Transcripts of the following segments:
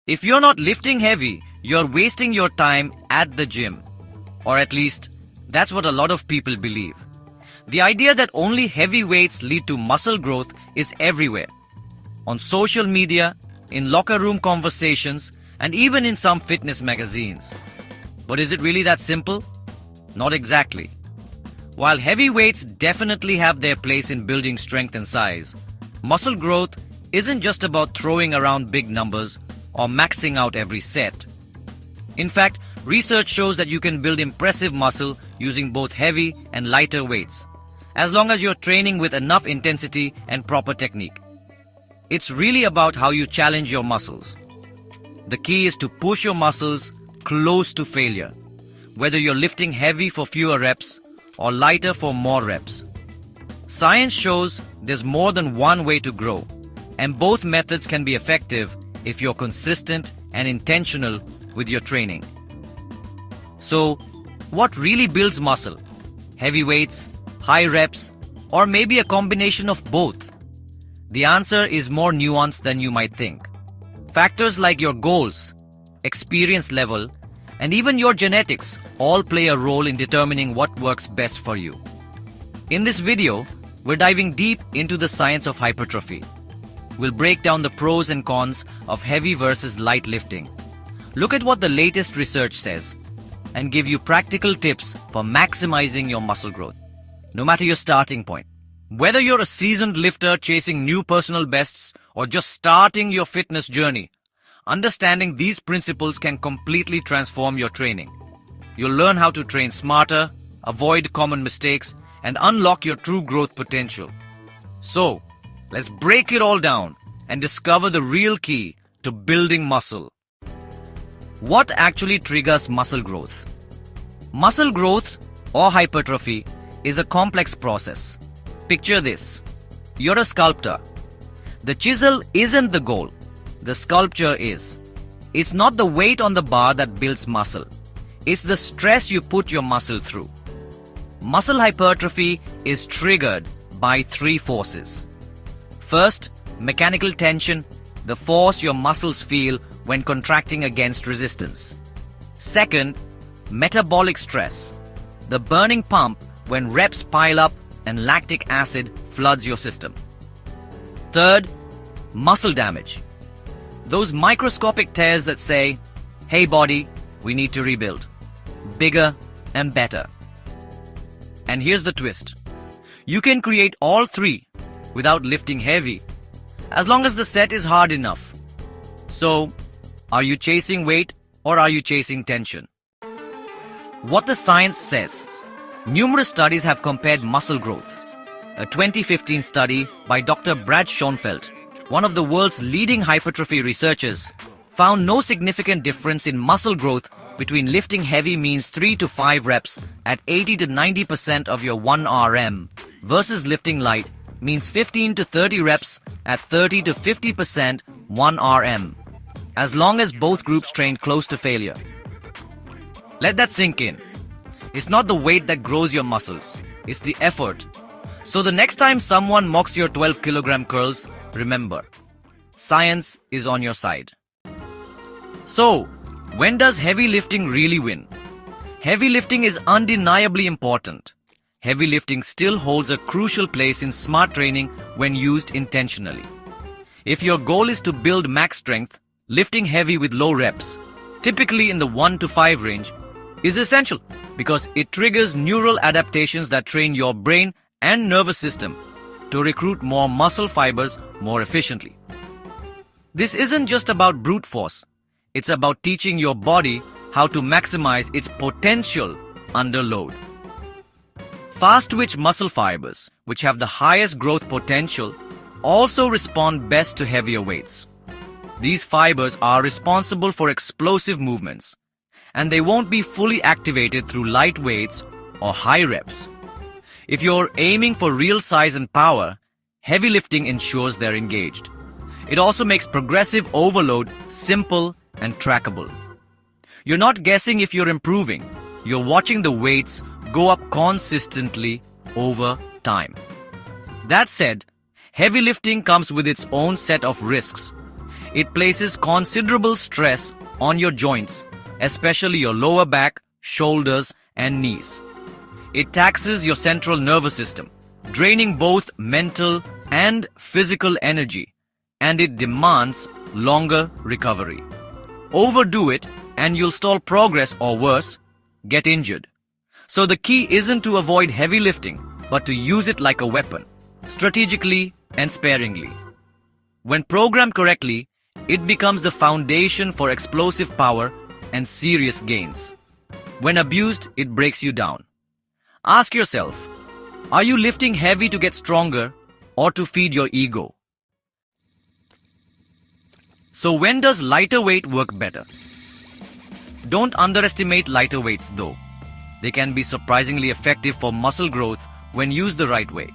If you're not lifting heavy, you're wasting your time at the gym. Or at least, that's what a lot of people believe. The idea that only heavy weights lead to muscle growth is everywhere. On social media, in locker room conversations, and even in some fitness magazines. But is it really that simple? Not exactly. While heavy weights definitely have their place in building strength and size, muscle growth isn't just about throwing around big numbers or maxing out every set. In fact, research shows that you can build impressive muscle using both heavy and lighter weights, as long as you're training with enough intensity and proper technique. It's really about how you challenge your muscles. The key is to push your muscles close to failure, whether you're lifting heavy for fewer reps or lighter for more reps. Science shows there's more than one way to grow, and both methods can be effective if you're consistent and intentional with your training. So, what really builds muscle? Heavy weights, high reps, or maybe a combination of both? The answer is more nuanced than you might think. Factors like your goals, experience level, and even your genetics all play a role in determining what works best for you. In this video, we're diving deep into the science of hypertrophy. We'll break down the pros and cons of heavy versus light lifting. Look at what the latest research says, and give you practical tips for maximizing your muscle growth, no matter your starting point. Whether you're a seasoned lifter chasing new personal bests or just starting your fitness journey, understanding these principles can completely transform your training. You'll learn how to train smarter, avoid common mistakes, and unlock your true growth potential. So, let's break it all down and discover the real key to building muscle. What actually triggers muscle growth? Muscle growth, or hypertrophy, is a complex process. Picture this. You're a sculptor. The chisel isn't the goal. The sculpture is. It's not the weight on the bar that builds muscle. It's the stress you put your muscle through. Muscle hypertrophy is triggered by three forces. First, mechanical tension, the force your muscles feel when contracting against resistance. Second, metabolic stress, the burning pump when reps pile up and lactic acid floods your system. Third, muscle damage, those microscopic tears that say, "Hey body, we need to rebuild. Bigger and better." And here's the twist. You can create all three without lifting heavy, as long as the set is hard enough. So, are you chasing weight or are you chasing tension? What the science says. Numerous studies have compared muscle growth. A 2015 study by Dr. Brad Schoenfeld, one of the world's leading hypertrophy researchers, found no significant difference in muscle growth between lifting heavy means 3 to 5 reps at 80 to 90% of your 1 RM versus lifting light means 15 to 30 reps at 30 to 50% 1 RM, as long as both groups trained close to failure. Let that sink in. It's not the weight that grows your muscles, it's the effort. So the next time someone mocks your 12-kilogram curls, remember, science is on your side. So, when does heavy lifting really win? Heavy lifting is undeniably important. Heavy lifting still holds a crucial place in smart training when used intentionally. If your goal is to build max strength, lifting heavy with low reps, typically in the 1 to 5 range, is essential because it triggers neural adaptations that train your brain and nervous system to recruit more muscle fibers more efficiently. This isn't just about brute force. It's about teaching your body how to maximize its potential under load. Fast-twitch muscle fibers, which have the highest growth potential, also respond best to heavier weights. These fibers are responsible for explosive movements, and they won't be fully activated through light weights or high reps. If you're aiming for real size and power, heavy lifting ensures they're engaged. It also makes progressive overload simple and trackable. You're not guessing if you're improving. You're watching the weights go up consistently over time. That said, heavy lifting comes with its own set of risks. It places considerable stress on your joints, especially your lower back, shoulders, and knees. It taxes your central nervous system, draining both mental and physical energy, and it demands longer recovery. Overdo it and you'll stall progress, or worse, get injured. So the key isn't to avoid heavy lifting, but to use it like a weapon, strategically and sparingly. When programmed correctly, it becomes the foundation for explosive power and serious gains. When abused, it breaks you down. Ask yourself, are you lifting heavy to get stronger or to feed your ego? So when does lighter weight work better? Don't underestimate lighter weights though. They can be surprisingly effective for muscle growth when used the right way.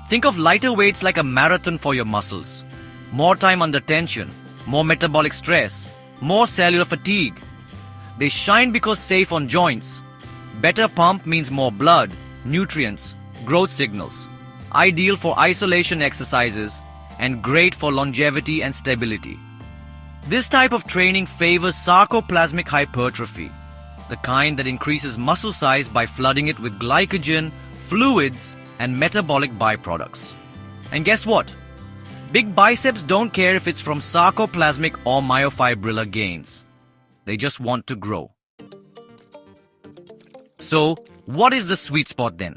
Think of lighter weights like a marathon for your muscles. More time under tension, more metabolic stress, more cellular fatigue. They shine because safe on joints. Better pump means more blood, nutrients, growth signals. Ideal for isolation exercises and great for longevity and stability. This type of training favors sarcoplasmic hypertrophy, the kind that increases muscle size by flooding it with glycogen, fluids, and metabolic byproducts. And guess what? Big biceps don't care if it's from sarcoplasmic or myofibrillar gains. They just want to grow. So, what is the sweet spot then?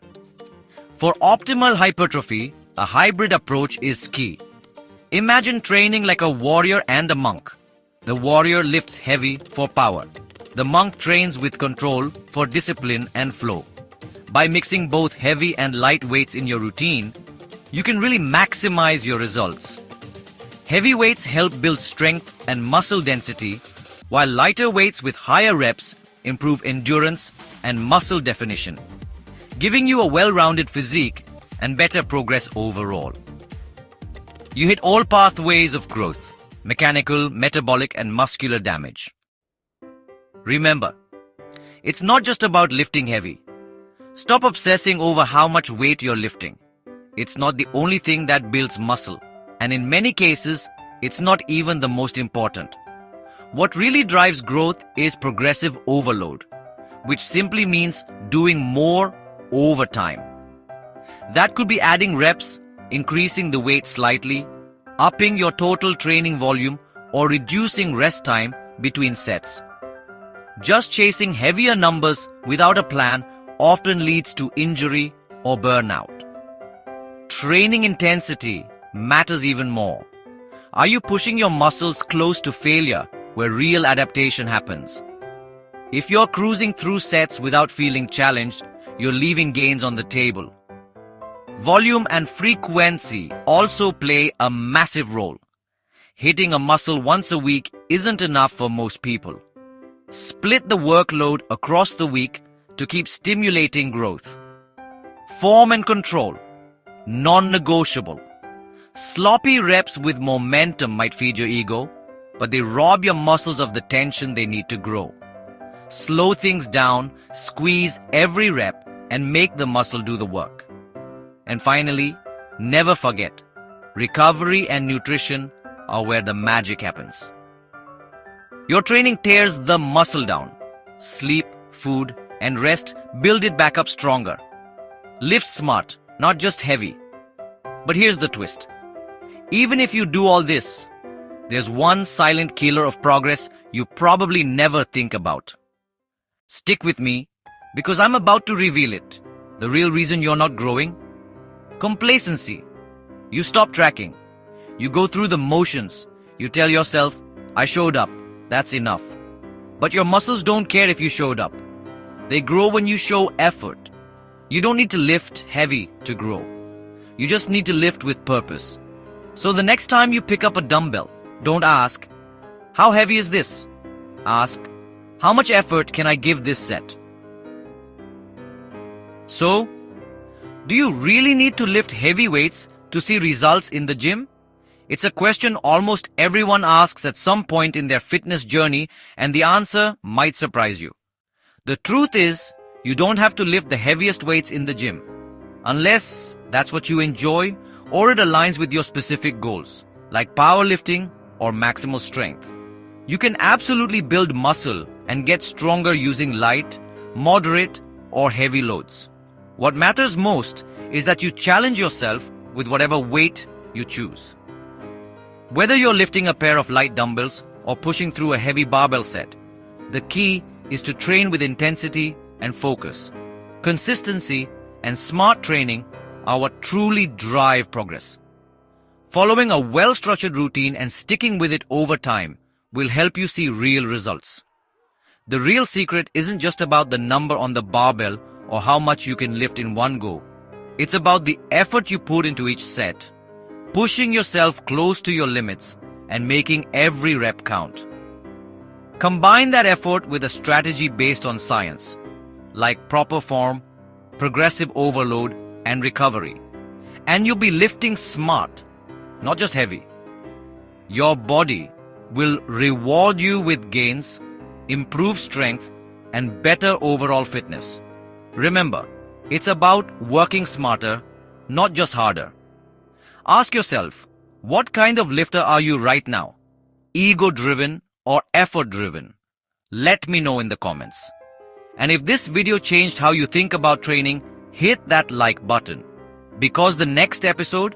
For optimal hypertrophy, a hybrid approach is key. Imagine training like a warrior and a monk. The warrior lifts heavy for power. The monk trains with control for discipline and flow. By mixing both heavy and light weights in your routine, you can really maximize your results. Heavy weights help build strength and muscle density, while lighter weights with higher reps improve endurance and muscle definition, giving you a well-rounded physique and better progress overall. You hit all pathways of growth: mechanical, metabolic, and muscular damage. Remember, it's not just about lifting heavy. Stop obsessing over how much weight you're lifting. It's not the only thing that builds muscle, and in many cases, it's not even the most important. What really drives growth is progressive overload, which simply means doing more over time. That could be adding reps, increasing the weight slightly, upping your total training volume, or reducing rest time between sets. Just chasing heavier numbers without a plan often leads to injury or burnout. Training intensity matters even more. Are you pushing your muscles close to failure where real adaptation happens? If you're cruising through sets without feeling challenged, you're leaving gains on the table. Volume and frequency also play a massive role. Hitting a muscle once a week isn't enough for most people. Split the workload across the week to keep stimulating growth. Form and control, non-negotiable. Sloppy reps with momentum might feed your ego, but they rob your muscles of the tension they need to grow. Slow things down, squeeze every rep, and make the muscle do the work. And finally, never forget, recovery and nutrition are where the magic happens. Your training tears the muscle down. Sleep, food, and rest build it back up stronger. Lift smart, not just heavy. But here's the twist. Even if you do all this, there's one silent killer of progress you probably never think about. Stick with me, because I'm about to reveal it. The real reason you're not growing? Complacency. You stop tracking. You go through the motions. You tell yourself, I showed up. That's enough. But your muscles don't care if you showed up. They grow when you show effort. You don't need to lift heavy to grow. You just need to lift with purpose. So the next time you pick up a dumbbell, don't ask, how heavy is this? Ask, how much effort can I give this set? So, do you really need to lift heavy weights to see results in the gym? It's a question almost everyone asks at some point in their fitness journey, and the answer might surprise you. The truth is, you don't have to lift the heaviest weights in the gym, unless that's what you enjoy or it aligns with your specific goals, like powerlifting or maximal strength. You can absolutely build muscle and get stronger using light, moderate, or heavy loads. What matters most is that you challenge yourself with whatever weight you choose. Whether you're lifting a pair of light dumbbells or pushing through a heavy barbell set, the key is to train with intensity and focus. Consistency and smart training are what truly drive progress. Following a well-structured routine and sticking with it over time will help you see real results. The real secret isn't just about the number on the barbell or how much you can lift in one go. It's about the effort you put into each set, pushing yourself close to your limits and making every rep count. Combine that effort with a strategy based on science, like proper form, progressive overload, and recovery, and you'll be lifting smart, not just heavy. Your body will reward you with gains, improved strength, and better overall fitness. Remember, it's about working smarter, not just harder. Ask yourself, what kind of lifter are you right now? Ego-driven or effort-driven? Let me know in the comments. And if this video changed how you think about training, hit that like button. Because the next episode,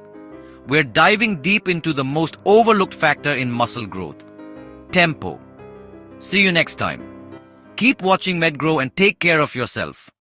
we're diving deep into the most overlooked factor in muscle growth: tempo. See you next time. Keep watching MedGroww and take care of yourself.